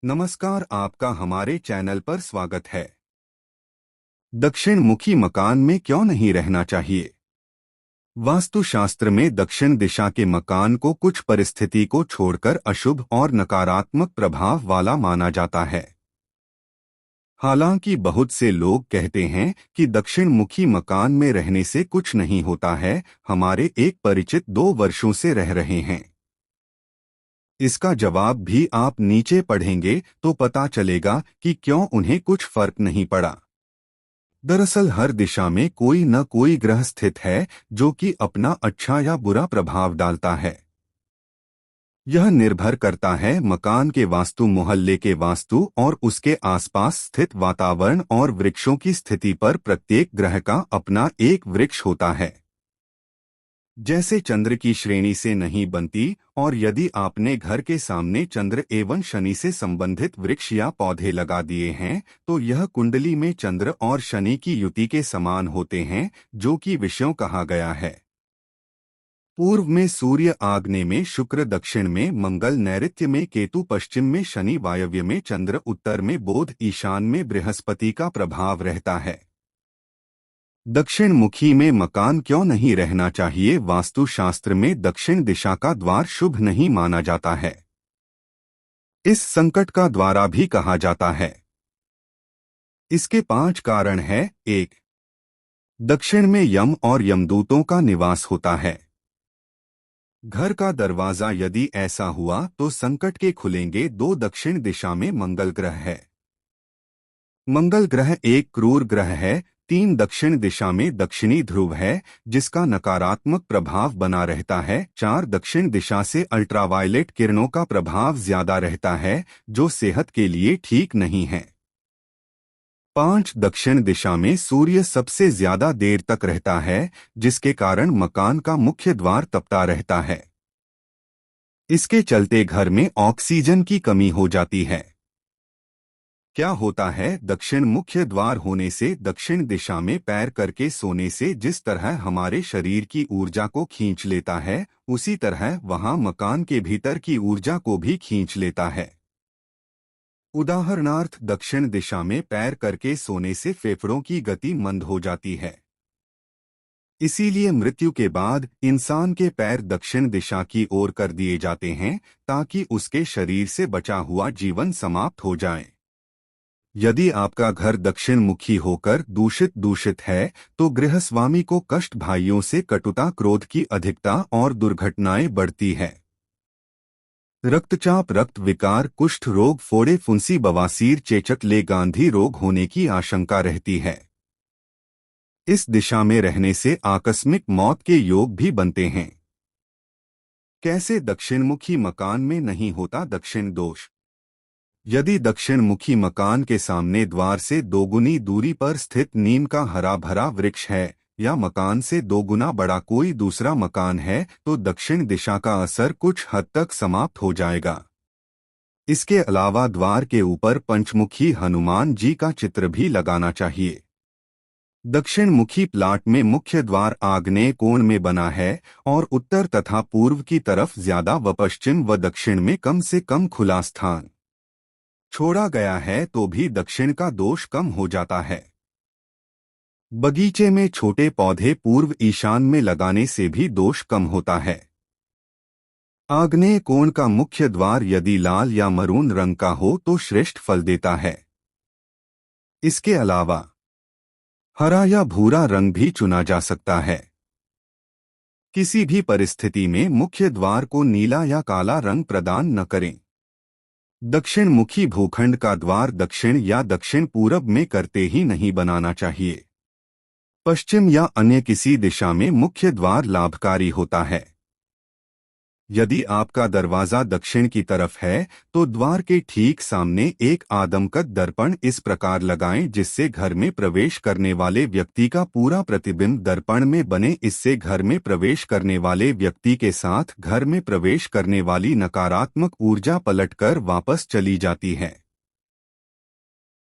नमस्कार, आपका हमारे चैनल पर स्वागत है। दक्षिण मुखी मकान में क्यों नहीं रहना चाहिए? वास्तुशास्त्र में दक्षिण दिशा के मकान को कुछ परिस्थिति को छोड़कर अशुभ और नकारात्मक प्रभाव वाला माना जाता है। हालांकि बहुत से लोग कहते हैं कि दक्षिण मुखी मकान में रहने से कुछ नहीं होता है। हमारे एक परिचित 2 वर्षों से रह रहे हैं। इसका जवाब भी आप नीचे पढ़ेंगे तो पता चलेगा कि क्यों उन्हें कुछ फर्क नहीं पड़ा। दरअसल हर दिशा में कोई न कोई ग्रह स्थित है जो कि अपना अच्छा या बुरा प्रभाव डालता है। यह निर्भर करता है मकान के वास्तु, मोहल्ले के वास्तु और उसके आसपास स्थित वातावरण और वृक्षों की स्थिति पर। प्रत्येक ग्रह का अपना एक वृक्ष होता है। जैसे चंद्र की श्रेणी से नहीं बनती, और यदि आपने घर के सामने चंद्र एवं शनि से संबंधित वृक्ष या पौधे लगा दिए हैं तो यह कुंडली में चंद्र और शनि की युति के समान होते हैं, जो कि विषयों कहा गया है। पूर्व में सूर्य, आग्नेय में शुक्र, दक्षिण में मंगल, नैऋत्य में केतु, पश्चिम में शनि, वायव्य में चंद्र, उत्तर में बुध, ईशान में बृहस्पति का प्रभाव रहता है। दक्षिण मुखी में मकान क्यों नहीं रहना चाहिए? वास्तुशास्त्र में दक्षिण दिशा का द्वार शुभ नहीं माना जाता है। इस संकट का द्वारा भी कहा जाता है। इसके 5 कारण हैं। 1. दक्षिण में यम और यमदूतों का निवास होता है। घर का दरवाजा यदि ऐसा हुआ तो संकट के खुलेंगे। 2. दक्षिण दिशा में मंगल ग्रह है। मंगल ग्रह एक क्रूर ग्रह है। 3. दक्षिण दिशा में दक्षिणी ध्रुव है, जिसका नकारात्मक प्रभाव बना रहता है। 4. दक्षिण दिशा से अल्ट्रावायलेट किरणों का प्रभाव ज्यादा रहता है, जो सेहत के लिए ठीक नहीं है। 5. दक्षिण दिशा में सूर्य सबसे ज्यादा देर तक रहता है, जिसके कारण मकान का मुख्य द्वार तपता रहता है। इसके चलते घर में ऑक्सीजन की कमी हो जाती है। क्या होता है? दक्षिण मुख्य द्वार होने से दक्षिण दिशा में पैर करके सोने से जिस तरह हमारे शरीर की ऊर्जा को खींच लेता है, उसी तरह वहां मकान के भीतर की ऊर्जा को भी खींच लेता है। उदाहरणार्थ, दक्षिण दिशा में पैर करके सोने से फेफड़ों की गति मंद हो जाती है। इसीलिए मृत्यु के बाद इंसान के पैर दक्षिण दिशा की ओर कर दिए जाते हैं, ताकि उसके शरीर से बचा हुआ जीवन समाप्त हो जाए। यदि आपका घर दक्षिण मुखी होकर दूषित है तो गृहस्वामी को कष्ट, भाइयों से कटुता, क्रोध की अधिकता और दुर्घटनाएं बढ़ती है। रक्तचाप, रक्त विकार, कुष्ठ रोग, फोड़े, फुंसी, बवासीर, चेचक, ले, गांधी रोग होने की आशंका रहती है। इस दिशा में रहने से आकस्मिक मौत के योग भी बनते हैं। कैसे दक्षिणमुखी मकान में नहीं होता दक्षिण दोष? यदि दक्षिण मुखी मकान के सामने द्वार से 2 गुनी दूरी पर स्थित नीम का हरा भरा वृक्ष है, या मकान से 2 गुना बड़ा कोई दूसरा मकान है, तो दक्षिण दिशा का असर कुछ हद तक समाप्त हो जाएगा। इसके अलावा द्वार के ऊपर पंचमुखी हनुमान जी का चित्र भी लगाना चाहिए। दक्षिण मुखी प्लाट में मुख्य द्वार आग्नेय कोण में बना है और उत्तर तथा पूर्व की तरफ ज्यादा व पश्चिम व दक्षिण में कम से कम खुला स्थान छोड़ा गया है, तो भी दक्षिण का दोष कम हो जाता है। बगीचे में छोटे पौधे पूर्व ईशान में लगाने से भी दोष कम होता है। आग्नेय कोण का मुख्य द्वार यदि लाल या मरून रंग का हो तो श्रेष्ठ फल देता है। इसके अलावा हरा या भूरा रंग भी चुना जा सकता है। किसी भी परिस्थिति में मुख्य द्वार को नीला या काला रंग प्रदान न करें। दक्षिण मुखी भूखंड का द्वार दक्षिण या दक्षिण पूरब में करते ही नहीं बनाना चाहिए। पश्चिम या अन्य किसी दिशा में मुख्य द्वार लाभकारी होता है। यदि आपका दरवाजा दक्षिण की तरफ है तो द्वार के ठीक सामने एक आदमकद दर्पण इस प्रकार लगाएं जिससे घर में प्रवेश करने वाले व्यक्ति का पूरा प्रतिबिंब दर्पण में बने। इससे घर में प्रवेश करने वाले व्यक्ति के साथ घर में प्रवेश करने वाली नकारात्मक ऊर्जा पलटकर वापस चली जाती है।